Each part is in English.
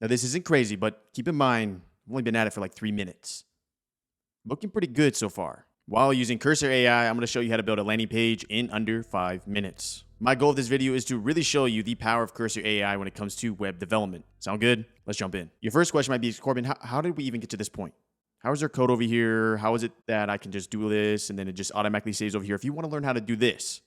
Now, this isn't crazy, but keep in mind, I've only been at it for like 3 minutes. Looking pretty good so far. While using Cursor AI, I'm going to show you how to build a landing page in under 5 minutes. My goal of this video is to really show you the power of Cursor AI when it comes to web development. Sound good? Let's jump in. Your first question might be, Corbin, how did we even get to this point? How is there code over here? How is it that I can just do this and then it just automatically saves over here? If you want to learn how to do this,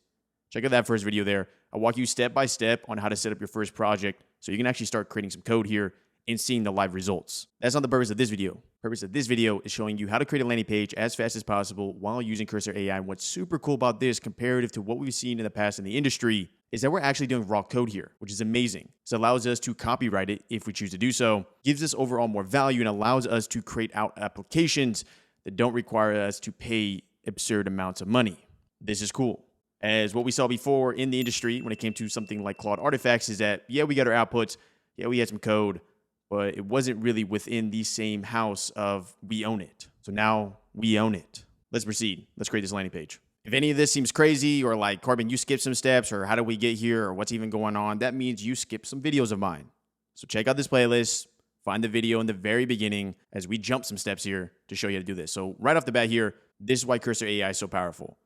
check out that first video there. I'll walk you step by step on how to set up your first project so you can actually start creating some code here and seeing the live results. That's not the purpose of this video. The purpose of this video is showing you how to create a landing page as fast as possible while using Cursor AI. And what's super cool about this comparative to what we've seen in the past in the industry is that we're actually doing raw code here, which is amazing. This allows us to copyright it if we choose to do so, gives us overall more value, and allows us to create out applications that don't require us to pay absurd amounts of money. This is cool. As what we saw before in the industry when it came to something like Claude Artifacts is that, yeah, we got our outputs, yeah, we had some code, but it wasn't really within the same house of we own it. So now we own it. Let's proceed. Let's create this landing page. If any of this seems crazy or like, Corbin, you skipped some steps, or how did we get here, or what's even going on, that means you skipped some videos of mine. So check out this playlist, find the video in the very beginning as we jump some steps here to show you how to do this. So right off the bat here, this is why Cursor AI is so powerful.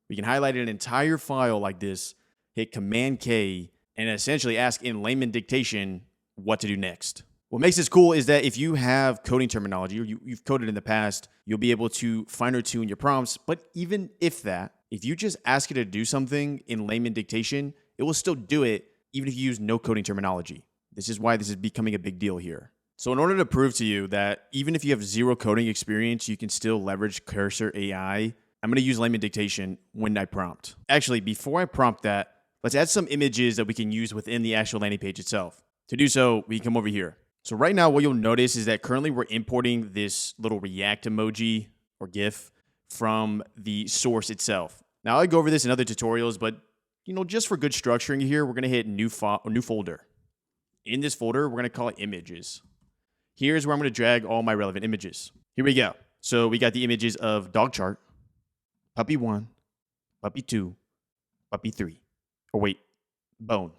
We can highlight an entire file like this, hit Command K, and essentially ask in layman dictation what to do next. What makes this cool is that if you have coding terminology or you've coded in the past, you'll be able to finer tune your prompts. But even if you just ask it to do something in layman dictation, it will still do it even if you use no coding terminology. This is why this is becoming a big deal here. So in order to prove to you that even if you have zero coding experience, you can still leverage Cursor AI, I'm going to use layman dictation when I prompt. Actually, before I prompt that, let's add some images that we can use within the actual landing page itself. To do so, we can come over here. So right now, what you'll notice is that currently we're importing this little React emoji or GIF from the source itself. Now, I go over this in other tutorials, but just for good structuring here, we're going to hit new folder. In this folder, we're going to call it images. Here's where I'm going to drag all my relevant images. Here we go. So we got the images of dog chart, puppy 1, puppy 2, puppy 3. Or wait, bone.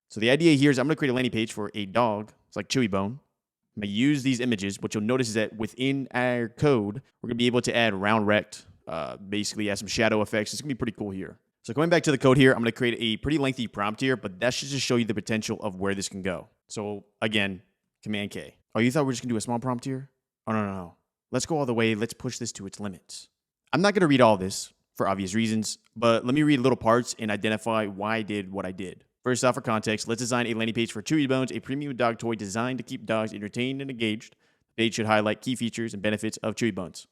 So the idea here is I'm going to create a landing page for a dog. It's like Chewy Bone. I'm going to use these images. What you'll notice is that within our code, we're going to be able to add round rect, basically add some shadow effects. It's going to be pretty cool here. So going back to the code here, I'm going to create a pretty lengthy prompt here, but that should just show you the potential of where this can go. So again, Command K. Oh, you thought we were just going to do a small prompt here? Oh, no. Let's go all the way. Let's push this to its limits. I'm not going to read all this for obvious reasons, but let me read little parts and identify why I did what I did. First off, for context, let's design a landing page for Chewy Bones, a premium dog toy designed to keep dogs entertained and engaged. The page should highlight key features and benefits of Chewy Bones.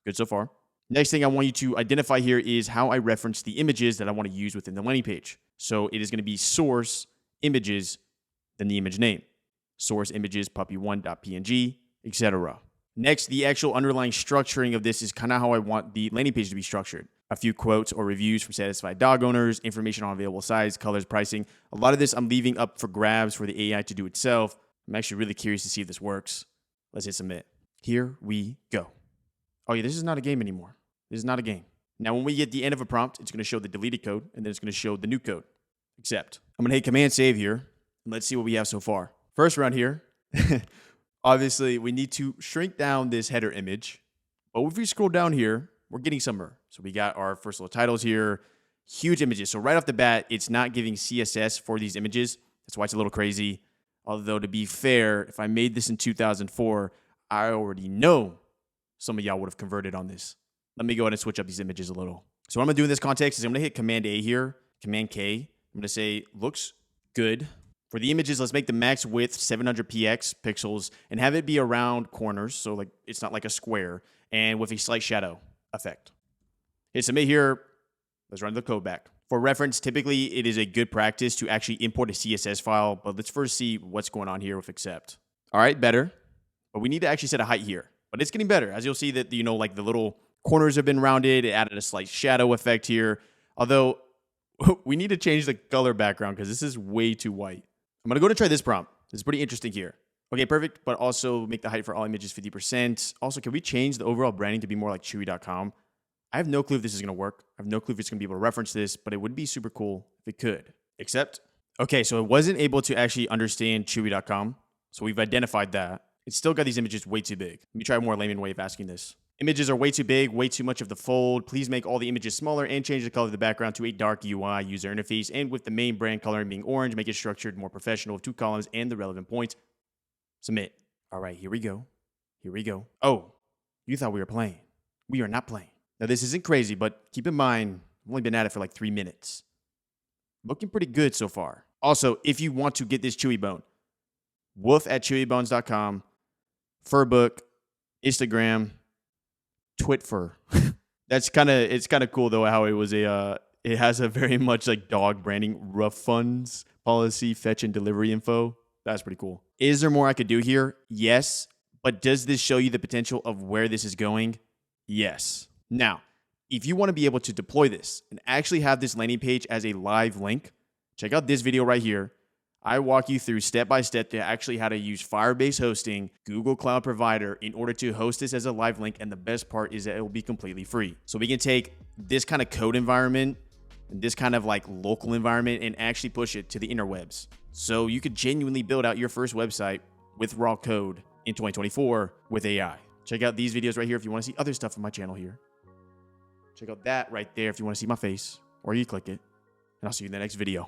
Good so far. Next thing I want you to identify here is how I reference the images that I want to use within the landing page. So it is going to be source images, then the image name. Source images puppy1.png, etc. Next, the actual underlying structuring of this is kind of how I want the landing page to be structured. A few quotes or reviews from satisfied dog owners, information on available size, colors, pricing. A lot of this I'm leaving up for grabs for the AI to do itself. I'm actually really curious to see if this works. Let's hit submit. Here we go. Oh yeah, this is not a game anymore. This is not a game. Now, when we get the end of a prompt, it's going to show the deleted code, and then it's going to show the new code. Except, I'm going to hit Command Save here, and let's see what we have so far. First round here, obviously, we need to shrink down this header image. But if we scroll down here, we're getting somewhere. So we got our first little titles here, huge images. So right off the bat, it's not giving CSS for these images. That's why it's a little crazy. Although, to be fair, if I made this in 2004, I already know some of y'all would have converted on this. Let me go ahead and switch up these images a little. So what I'm going to do in this context is I'm going to hit Command A here, Command K. I'm going to say, looks good. For the images, let's make the max width 700px pixels and have it be around corners. So like it's not like a square, and with a slight shadow effect. Hit submit here. Let's run the code back. For reference, typically it is a good practice to actually import a CSS file, but let's first see what's going on here with accept. All right, better. But we need to actually set a height here. But it's getting better. As you'll see that, like the little corners have been rounded. It added a slight shadow effect here. Although we need to change the color background because this is way too white. I'm going to go to try this prompt. This is pretty interesting here. Okay, perfect. But also make the height for all images 50%. Also, can we change the overall branding to be more like Chewy.com? I have no clue if this is going to work. I have no clue if it's going to be able to reference this, but it would be super cool if it could. Except, okay, so it wasn't able to actually understand Chewy.com. So we've identified that. It's still got these images way too big. Let me try a more layman way of asking this. Images are way too big, way too much of the fold. Please make all the images smaller and change the color of the background to a dark UI user interface. And with the main brand coloring being orange, make it structured more professional with 2 columns and the relevant points. Submit. All right, here we go. Here we go. Oh, you thought we were playing. We are not playing. Now, this isn't crazy, but keep in mind, I've only been at it for like 3 minutes. Looking pretty good so far. Also, if you want to get this Chewy Bone, wolf@chewybones.com, Furbook, Instagram, Twitfur. It's kind of cool though how it has a very much like dog branding, rough funds policy, fetch and delivery info. That's pretty cool. Is there more I could do here? Yes. But does this show you the potential of where this is going? Yes. Now, if you want to be able to deploy this and actually have this landing page as a live link, check out this video right here. I walk you through step by step to actually how to use Firebase hosting, Google Cloud Provider in order to host this as a live link. And the best part is that it will be completely free. So we can take this kind of code environment and this kind of like local environment and actually push it to the interwebs. So you could genuinely build out your first website with raw code in 2024 with AI. Check out these videos right here if you want to see other stuff from my channel here. Check out that right there if you want to see my face, or you click it, and I'll see you in the next video.